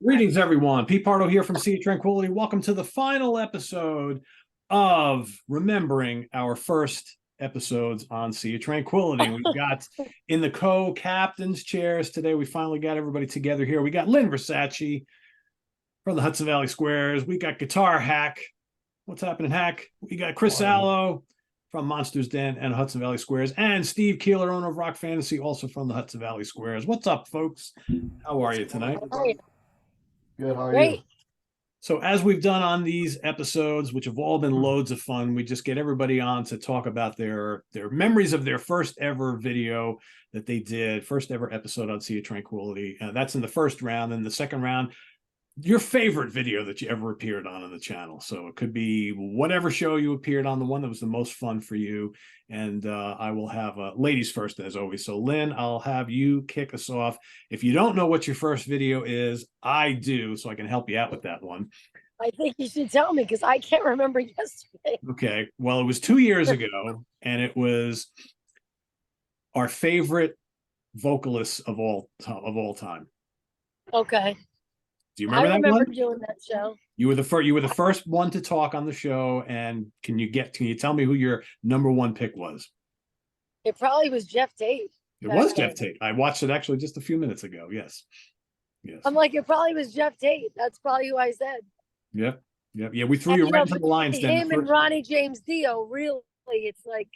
Greetings, everyone. Pete Pardo here from Sea of Tranquility. Welcome to the final episode of remembering our first episodes on Sea of Tranquility. We've got in the co-captains chairs today. We finally got everybody together here. We got Lynn Versace from the Hudson Valley Squares. We got Guitar Hack. What's happening, Hack? We got Chris Allo from Monsters Den and Hudson Valley Squares, and Steve Keeler, owner of Rock Fantasy, also from the Hudson Valley Squares. What's up, folks? How are you tonight? Good. How are Great. you? So as we've done on these episodes, which have all been loads of fun, we just get everybody on to talk about their memories of their first ever video that they did, first ever episode on Sea of Tranquility. That's in the first round. And the second round, your favorite video that you ever appeared on the channel. So it could be whatever show you appeared on, the one that was the most fun for you. And I will have ladies first, as always. So Lynn, I'll have you kick us off. If you don't know what your first video is, I do, so I can help you out with that one. I think you should tell me because I can't remember yesterday. Okay. Well, it was 2 years ago, and it was our favorite vocalists of all time. Okay. Do you remember I that remember one? doing that show. You were the first. You were the first one to talk on the show. And can you tell me who your number one pick was? It probably was Jeff Tate. It was Jeff Tate. I watched it actually just a few minutes ago. Yes. Yes. I'm like, it probably was Jeff Tate. That's probably who I said. Yep. Yep. Yeah. We threw you right into the lines. Then him and Ronnie James Dio, really, it's like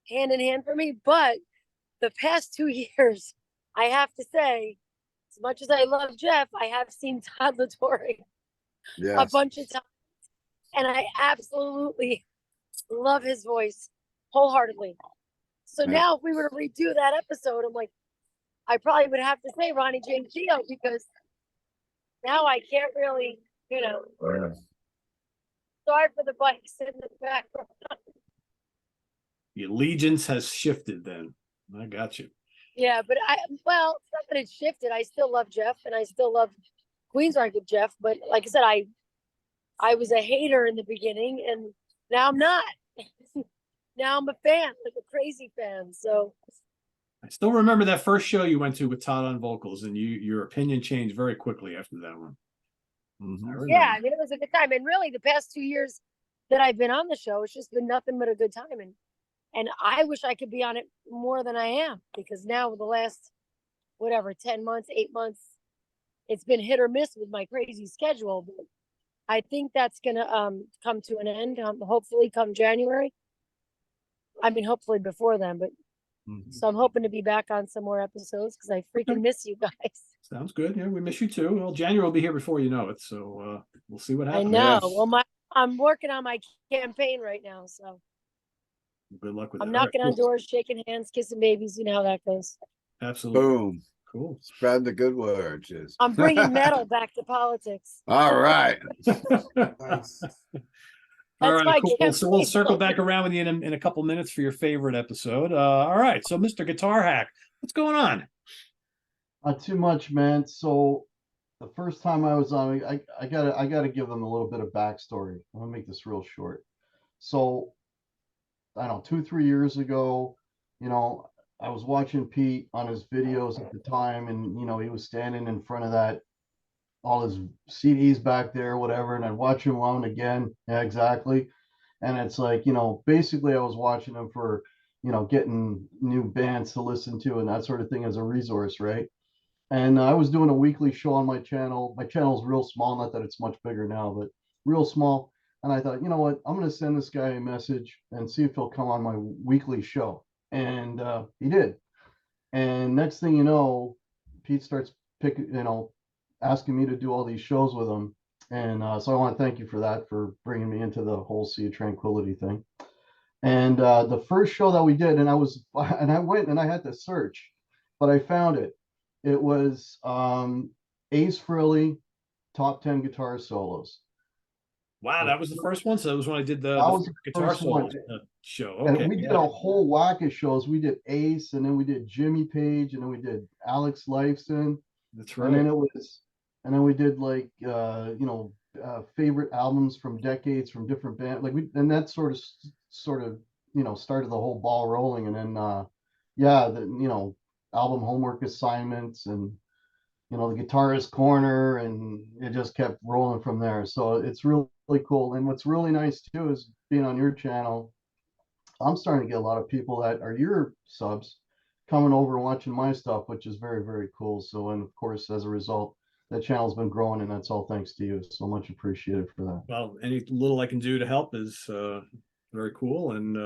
hand in hand for me. But the past 2 years, I have to say, as much as I love Jeff, I have seen Todd LaTorre a bunch of times, and I absolutely love his voice wholeheartedly. So now, if we were to redo that episode, I'm like, I probably would have to say Ronnie James Dio because now I can't really, Sorry for the bikes in the background. The allegiance has shifted. Then I got you. Yeah, but it's not that it shifted. I still love Jeff, and I still love Queensrÿche with Jeff. But like I said, I was a hater in the beginning, and now I'm not. Now I'm a fan, like a crazy fan. So I still remember that first show you went to with Todd on vocals, and your opinion changed very quickly after that one. Mm-hmm. Yeah, I mean, it was a good time. And really, the past 2 years that I've been on the show, it's just been nothing but a good time. And I wish I could be on it more than I am, because now the last, 10 months, 8 months, it's been hit or miss with my crazy schedule. But I think that's going to come to an end, hopefully come January. I mean, hopefully before then, but so I'm hoping to be back on some more episodes because I freaking miss you guys. Sounds good. Yeah, we miss you too. Well, January will be here before you know it, so we'll see what happens. I know. Yes. Well, I'm working on my campaign right now, so good luck with that. I'm knocking on doors, shaking hands, kissing babies. You know how that goes. Absolutely. Boom. Cool. Spread the good word. I'm bringing metal back to politics. All right. Nice. All right, cool. So we'll circle back around with you in a couple minutes for your favorite episode. All right. So, Mr. Guitar Hack, what's going on? Not too much, man. So the first time I was on, I gotta give them a little bit of backstory. I'm gonna make this real short. So I don't know, 2-3 years ago, I was watching Pete on his videos at the time, and he was standing in front of all his CDs back there, whatever, and I'd watch him on again. Yeah, exactly. And it's like, basically I was watching him for, getting new bands to listen to and that sort of thing as a resource, right? And I was doing a weekly show on my channel. My channel is real small, not that it's much bigger now, but real small. And I thought, you know what, I'm going to send this guy a message and see if he'll come on my weekly show. And he did. And next thing you know, Pete starts asking me to do all these shows with him. And so I want to thank you for that, for bringing me into the whole Sea of Tranquility thing. And the first show that we did, and I went and I had to search, but I found it. It was Ace Frehley, top 10 guitar solos. Wow, that was the first one. So that was when I did the guitar solo show. Okay. And we did a whole whack of shows. We did Ace, and then we did Jimmy Page, and then we did Alex Lifeson. That's right. And then we did like favorite albums from decades from different bands. And that sort of started the whole ball rolling. And then album homework assignments, and you know, the guitarist corner, and it just kept rolling from there. So it's really, really cool. And what's really nice too is being on your channel. I'm starting to get a lot of people that are your subs coming over and watching my stuff, which is very, very cool. So, and of course, as a result, that channel's been growing, and that's all thanks to you. So much appreciated for that. Well, any little I can do to help is very cool, and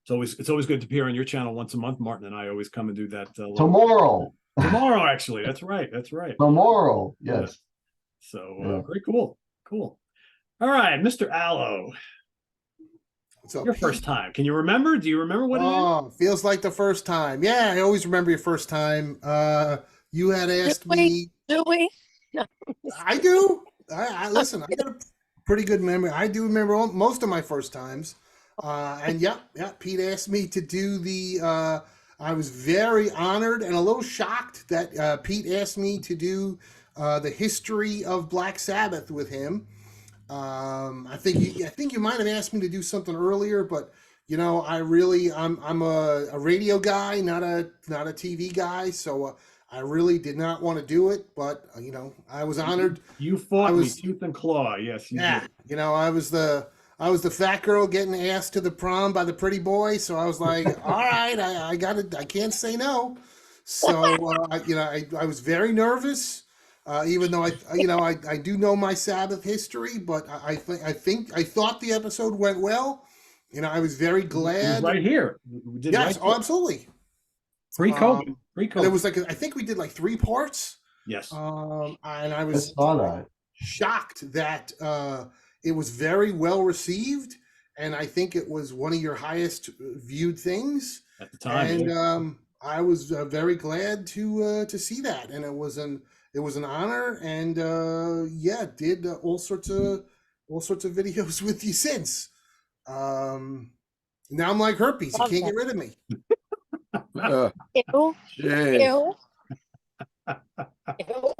it's always good to appear on your channel once a month. Martin and I always come and do that tomorrow. Actually, that's right. Tomorrow, yes. So Yeah. very cool. All right, Mr. Allo. What's up, Your Pete? first time. Can you remember? Do you remember what it is? Oh, feels like the first time. Yeah, I always remember your first time. You had asked me. Do we? No. I do. I listen. I got a pretty good memory. I do remember most of my first times. And yeah, Pete asked me to do the. I was very honored and a little shocked that Pete asked me to do the history of Black Sabbath with him. I think you might have asked me to do something earlier, but you know, I'm a radio guy, not a TV guy, so I really did not want to do it, but you know, I was honored. You fought me tooth and claw. Yes, you did. You know, I was the fat girl getting asked to the prom by the pretty boy, so I was like, all right, I got it. I can't say no. So you know, I was very nervous. Even though I do know my Sabbath history, but I thought the episode went well. You know, I was very glad. Right here. We did Yes, right absolutely. Pre-COVID. There was I think we did like 3 parts. Yes. And I I was saw that. shocked that it was very well received, and I think it was one of your highest viewed things At the time. And I was very glad to see that, and it was an honor, and did all sorts of videos with you since. Now I'm like herpes; you can't get rid of me. Ew. Jeez. Ew.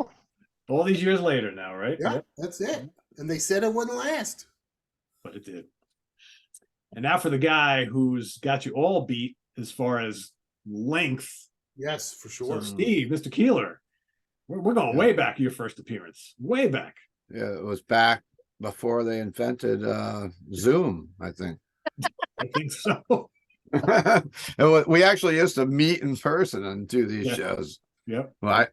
All these years later now, right? Yeah, that's it. And they said it wouldn't last, but it did. And now for the guy who's got you all beat as far as length. Yes, for sure. So Steve, Mr. Keeler, we're going way back. Your first appearance, way back. Yeah, it was back before they invented Zoom, I think. I think so. We actually used to meet in person and do these shows. Yep. Well,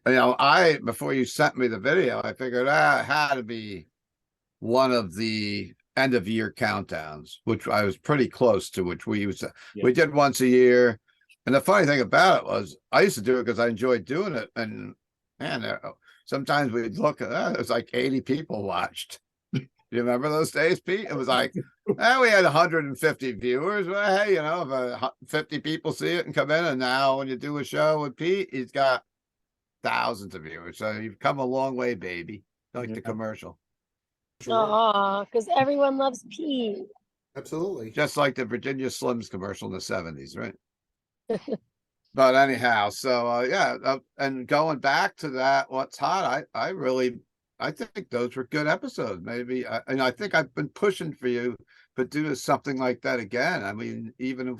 before you sent me the video, I figured it had to be one of the end of year countdowns, which I was pretty close to, which we used to. We did once a year. And the funny thing about it was I used to do it because I enjoyed doing it. And man, sometimes we'd look at it was like 80 people watched. You remember those days, Pete? It was like, we had 150 viewers. Well, hey, you know, if 50 people see it and come in, and now when you do a show with Pete, he's got thousands of viewers. So you've come a long way, baby. Like the commercial. Aw, because everyone loves Pete. Absolutely. Just like the Virginia Slims commercial in the 70s, right? But anyhow, so and going back to that, what's hot? I think those were good episodes. Maybe, and I think I've been pushing for you, but do something like that again. I mean, even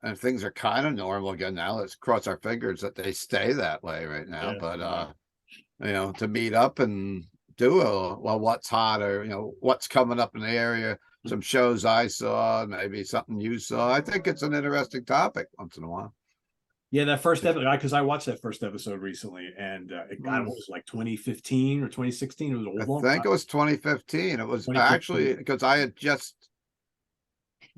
if things are kind of normal again now, let's cross our fingers that they stay that way right now. Yeah. But you know, to meet up and do what's hot, or you know, what's coming up in the area. Some shows I saw, maybe something you saw. I think it's an interesting topic once in a while. Yeah, that first episode, because I watched that first episode recently, and it was like 2015 or 2016. It was a long time. I think it was 2015. It was actually because I had just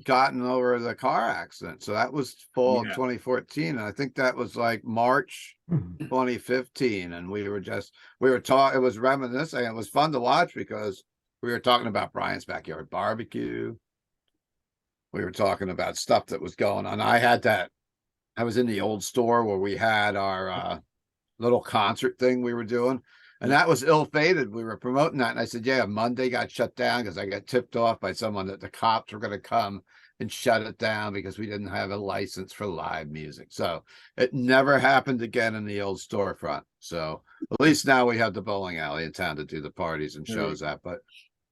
gotten over the car accident. So that was fall of 2014. And I think that was like March 2015. And we were talking, it was reminiscing. It was fun to watch because we were talking about Brian's Backyard Barbecue. We were talking about stuff that was going on. I was in the old store where we had our little concert thing we were doing. And that was ill-fated. We were promoting that. And I said, Monday got shut down because I got tipped off by someone that the cops were going to come and shut it down because we didn't have a license for live music. So it never happened again in the old storefront. So at least now we have the bowling alley in town to do the parties and shows at. But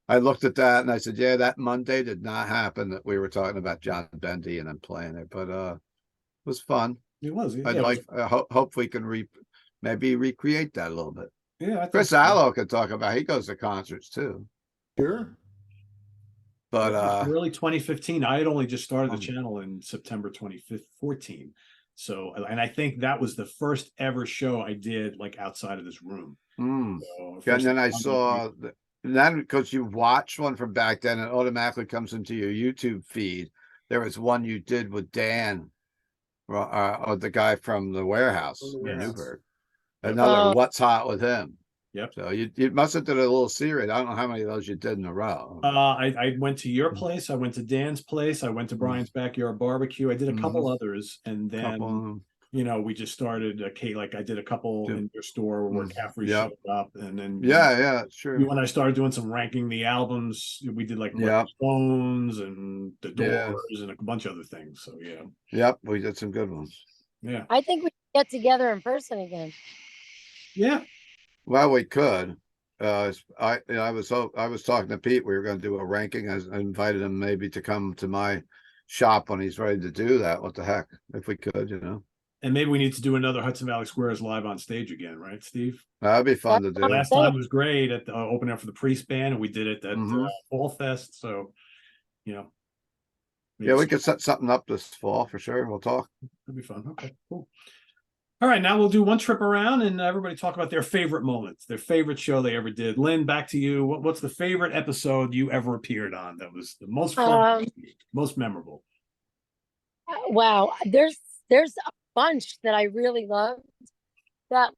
I looked at that and I said, that Monday did not happen that we were talking about John Bendy and then playing it. But it was fun. It was. I'd hope we can maybe recreate that a little bit. Yeah, I think Chris so. Allo could talk about. He goes to concerts too. Sure. But early 2015, I had only just started the Um, channel in September 2014. So, and I think that was the first ever show I did like outside of this room. mm. So And first then I time saw and then because you watch one from back then, it automatically comes into your YouTube feed. There was one you did with Dan, or the guy from the warehouse From the in warehouse. Newburgh. Yep. Another Oh. What's Hot with Him. Yep. So you must have did a little series. I don't know how many of those you did in a row. I went to your place. I went to Dan's place. I went to Mm. Brian's Backyard Barbecue. I did a couple others, and then Couple, we just started like I did a couple Yeah. in your store where Mm. Caffrey Yep. showed up, and then yeah, sure. when I started doing some ranking the albums, we did like Yep. Stones and the Yeah. Doors and a bunch of other things. So yeah, Yep, we did some good ones. yeah, I think we should get together in person again. yeah. Well, we could. I was talking to Pete. We were going to do a ranking. I invited him maybe to come to my shop when he's ready to do that. What the heck, if we could, And maybe we need to do another Hudson Valley Squares live on stage again, right, Steve? That'd be fun to That's do. Last time was great at the opening up for the Priest Band, and we did it at Mhm. Fall Fest. So, maybe Yeah, we could set something up this fall for sure. We'll talk. that'd be fun. Okay, cool. All right, now we'll do one trip around and everybody talk about their favorite moments, their favorite show they ever did. Lynn, back to you. What's the favorite episode you ever appeared on that was the most fun, most memorable? Wow, there's a bunch that I really loved. That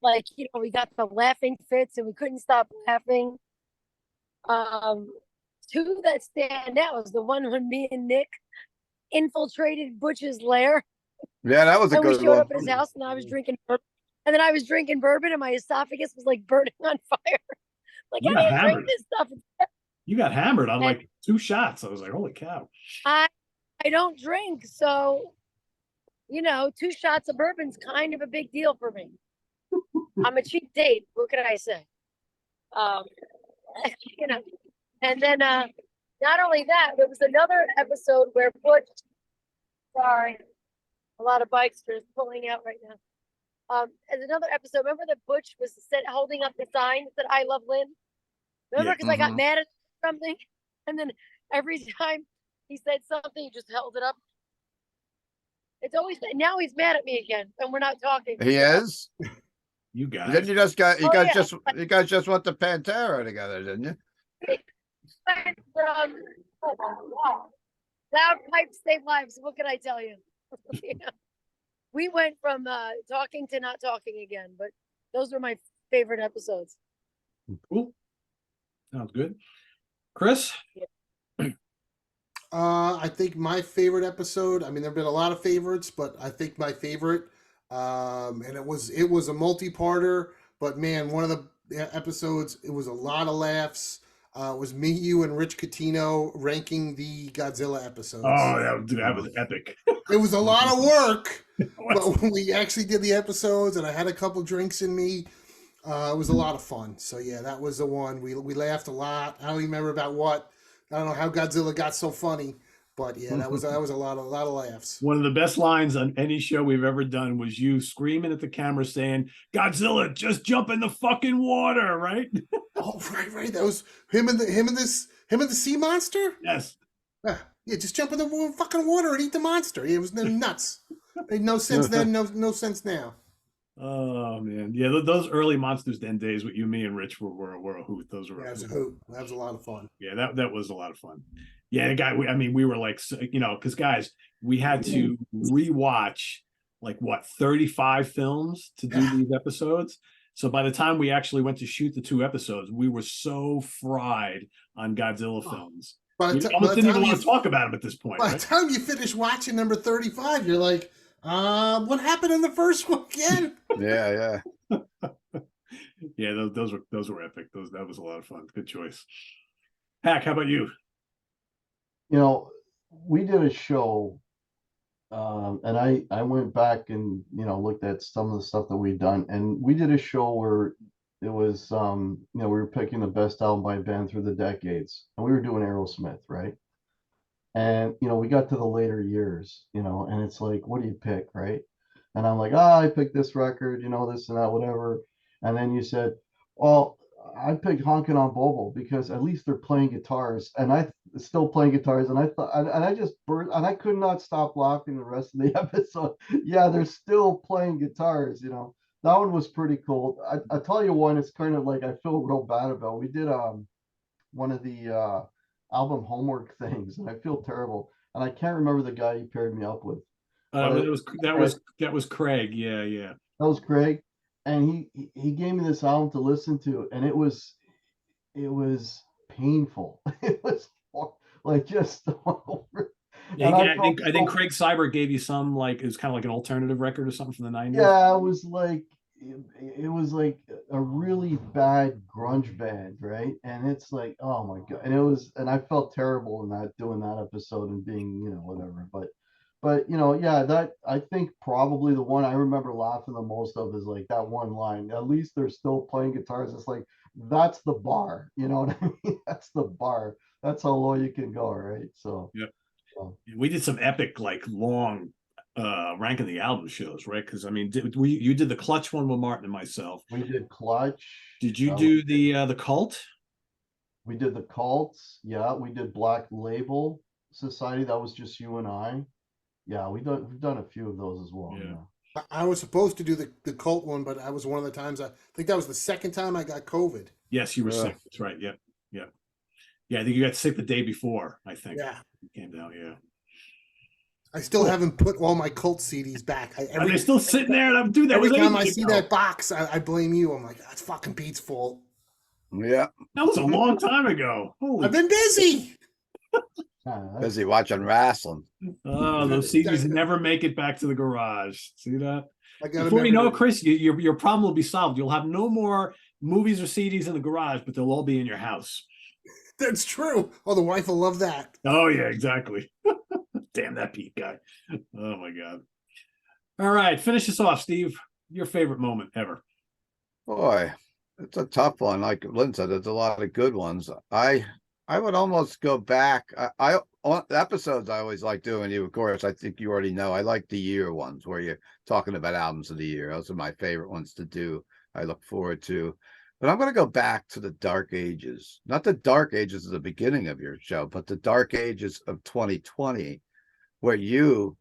we got the laughing fits and we couldn't stop laughing. Two that stand out was the one when me and Nick infiltrated Butch's lair. Yeah, that was a And we good showed one. up at his house and I was drinking bourbon. And then I was drinking bourbon and my esophagus was like burning on fire. Like, You I got didn't drink hammered. this stuff. You got hammered on And- like 2 shots. I was like, holy cow. I don't drink, so 2 shots of bourbon's kind of a big deal for me. I'm a cheap date. What can I say? And then not only that, there was another episode where Butch. Sorry, a lot of bikesters pulling out right now. As another episode, remember that Butch was holding up the sign that said "I love Lynn." Remember, because I got mad at something, and then every time he said something, he just held it up. It's always now he's mad at me again, and we're not talking. He is. You guys. Then you guys just went to Pantera together, didn't you? Loud pipes save lives. What can I tell you? We went from talking to not talking again, but those were my favorite episodes. Cool. Sounds good. Chris? I think my favorite episode, I mean, there have been a lot of favorites, but I think my favorite, and it was a multi-parter, but man, one of the episodes, it was a lot of laughs. It was me, you, and Rich Catino ranking the Godzilla episodes. Oh, that was epic. It was a lot of work, but when we actually did the episodes and I had a couple drinks in me, it was a lot of fun. So yeah, that was the one. We laughed a lot. I don't even remember about what. I don't know how Godzilla got so funny, but yeah, that was a lot of laughs. One of the best lines on any show we've ever done was you screaming at the camera saying, "Godzilla, just jump in the fucking water!" Right? Oh, right. That was him and the sea monster. Yes. Yeah, just jump in the fucking water and eat the monster. It was nuts. Made no sense then, no sense now. Oh man, yeah, those early Monsters Den days with you, me, and Rich were a hoot. Those were that was a hoot. That was a lot of fun. Yeah, that was a lot of fun. Yeah, the guy. We were like, because guys, we had to rewatch like 35 films to do these episodes. So by the time we actually went to shoot the 2 episodes, we were so fried on Godzilla films. We almost didn't even want to talk about them at this point. By the time you finish watching number 35, you're like, what happened in the first one again? Yeah. Yeah, those were epic. That was a lot of fun. Good choice. Hack, how about you? We did a show, and I went back and looked at some of the stuff that we'd done, and we did a show where it was we were picking the best album by a band through the decades, and we were doing Aerosmith, right? And we got to the later years, and it's like, what do you pick, right? And I'm like, oh, I picked this record, you know, this and that, whatever. And then you said, well, I picked Honkin' on Bobo because at least they're playing guitars, and I still playing guitars. And I thought, and I just burst, and I could not stop laughing the rest of the episode. Yeah, they're still playing guitars, you know. That one was pretty cool. I tell you one, it's kind of like I feel real bad about. We did one of the album homework things, and I feel terrible. And I can't remember the guy you paired me up with. That was Craig. Yeah, yeah. That was Craig, and he gave me this album to listen to, and it was painful. It was like just over. Yeah, I think Craig Cyber gave you some, like, it was kind of like an alternative record or something from the 90s. Yeah, it was like a really bad grunge band, right? And it's like, oh my God. And I felt terrible in that, doing that episode and being, you know, whatever. But you know, yeah, that I think probably the one I remember laughing the most of is like that one line. At least they're still playing guitars. It's like, that's the bar, you know what I mean? That's the bar. That's how low you can go, right? So yeah. We did some epic, like, long ranking the album shows, right? Because I mean, you did the Clutch one with Martin and myself. We did Clutch. Did you do the Cult? We did the Cults. Yeah, we did Black Label Society. That was just you and I. Yeah, we've done a few of those as well. Yeah. I was supposed to do the Cult one, but I was one of the times, I think that was the second time I got COVID. Yes, you were sick. That's right. Yep. Yep. Yeah, I think you got sick the day before, I think. Yeah. You came down, yeah. I still haven't put all my Cult CDs back. Are they still sitting there? And I'm doing that. Every time I see that box, I blame you. I'm like, that's fucking Pete's fault. Yeah. That was a long time ago. I've been busy. Busy watching wrestling. Oh, those CDs never make it back to the garage. See that? Before you know, Chris, your problem will be solved. You'll have no more movies or CDs in the garage, but they'll all be in your house. That's true. Oh, the wife will love that. Oh, yeah, exactly. Damn that Pete guy. Oh, my God. All right, finish us off, Steve. Your favorite moment ever. Boy, it's a tough one. Like Lynn said, there's a lot of good ones. I would almost go back. I on episodes I always like doing. You, of course, I think you already know. I like the year ones where you're talking about albums of the year. Those are my favorite ones to do. I look forward to. But I'm going to go back to the dark ages, not the dark ages of the beginning of your show, but the dark ages of 2020, where you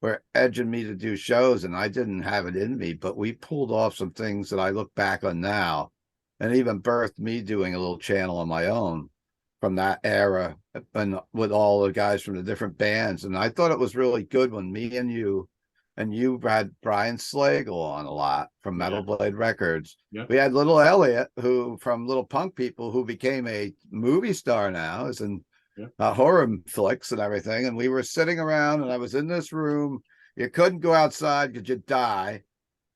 were edging me to do shows and I didn't have it in me, but we pulled off some things that I look back on now and even birthed me doing a little channel on my own from that era and with all the guys from the different bands. And I thought it was really good when me and you had Brian Slagle on a lot from Metal Blade Records. Yeah. We had Little Elliot, who from Little Punk People, who became a movie star now, is in horror flicks and everything. And we were sitting around and I was in this room. You couldn't go outside because you'd die.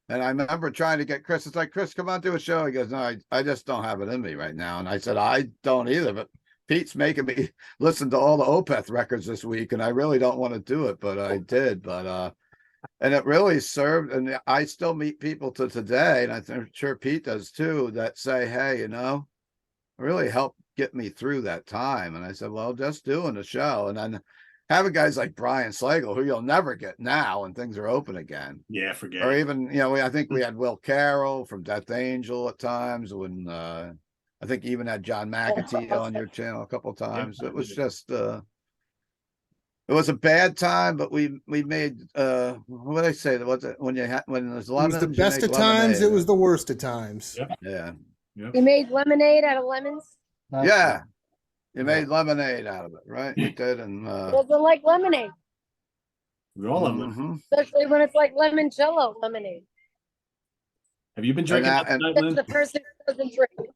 And I remember trying to get Chris. It's like, Chris, come on, do a show. He goes, no, I just don't have it in me right now. And I said, I don't either, but Pete's making me listen to all the Opeth records this week. And I really don't want to do it, but I did. But, and it really served. And I still meet people to today, and I'm sure Pete does too, that say, hey, you know, it really helped get me through that time. And I said, well, just doing the show. And then having guys like Brian Slagle, who you'll never get now when things are open again. Yeah, forget Or it. even, you know, I think we had Will Carroll from Death Angel at times when I think even had John McAtee on your channel a couple of times. It was just it was a bad time, but we made what did I say? When there's lemons, it was the best of times, it was the worst of times. Yeah. You made lemonade out of lemons? Yeah. You made lemonade out of it, right? You did, and doesn't like lemonade. We all love lemon. Especially when it's like limoncello lemonade. Have you been drinking that tonight, Lynn? That's the person who doesn't drink.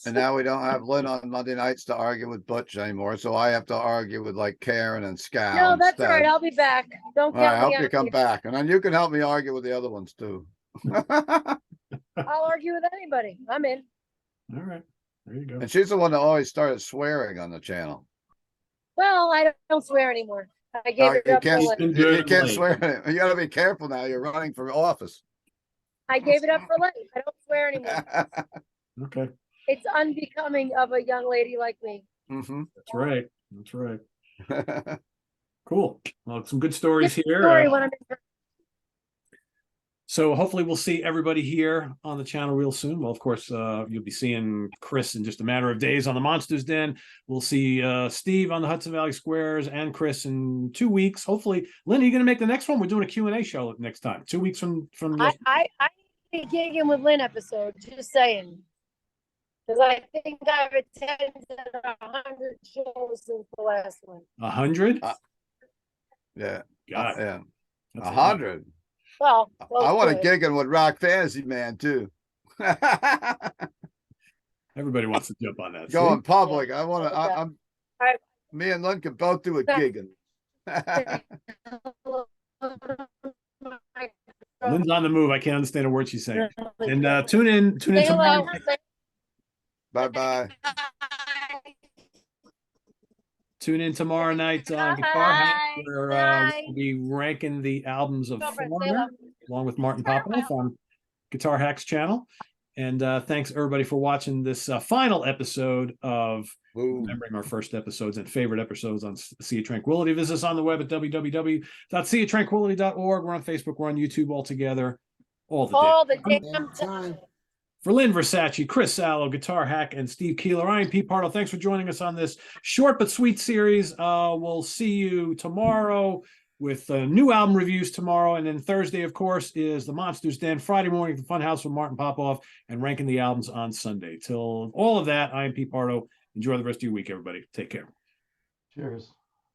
And now we don't have Lynn on Monday nights to argue with Butch anymore, so I have to argue with like Karen and Scal. No, that's instead. all right. I'll be back. Don't count I hope me out. you come back, and then you can help me argue with the other ones too. I'll argue with anybody. I'm in. All right, there you go. And she's the one that always started swearing on the channel. Well, I don't swear anymore. I gave it up. You can't swear. You got to be careful now. You're running for office. I gave it up for life. I don't swear anymore. Okay. It's unbecoming of a young lady like me. Mm-hmm. That's right. That's right. Cool. Well, some good stories here. Story when I'm in So hopefully we'll see everybody here on the channel real soon. Well, of course, you'll be seeing Chris in just a matter of days on the Monsters Den. We'll see Steve on the Hudson Valley Squares and Chris in 2 weeks. Hopefully, Lynn, are you going to make the next one? We're doing a Q&A show next time. 2 weeks from I need a gigging with Lynn episode. Just saying. Because I think I've attended 100 shows since the last one. 100? Yeah. God. Yeah. That's 100. Well, I want to gig in with Rock Fantasy Man too. Everybody wants to jump on that. Go in See? public. Yeah. I want to. Okay. I'm. Alright. Me and Lynn can both do a gigging. Lynn's on the move. I can't understand a word she's saying. And tune in Say tomorrow. hello. Bye bye. Tune in tomorrow night on Guitar Hack, where we'll be ranking the albums of Foreigner, along with Martin Popoff on Guitar Hack's channel. And thanks everybody for watching this final episode of remembering our first episodes and favorite episodes on Sea of Tranquility. Visit us on the web at www.seaoftranquility.org. We're on Facebook. We're on YouTube all together. All the damn time. For Lynn Versace, Chris Sallow, Guitar Hack, and Steve Keeler, I am Pete Pardo. Thanks for joining us on this short but sweet series. We'll see you tomorrow with new album reviews tomorrow. And then Thursday, of course, is the Monsters Den. Friday morning, the Funhouse with Martin Popoff, and ranking the albums on Sunday. Till all of that, I am Pete Pardo. Enjoy the rest of your week, everybody. Take care. Cheers.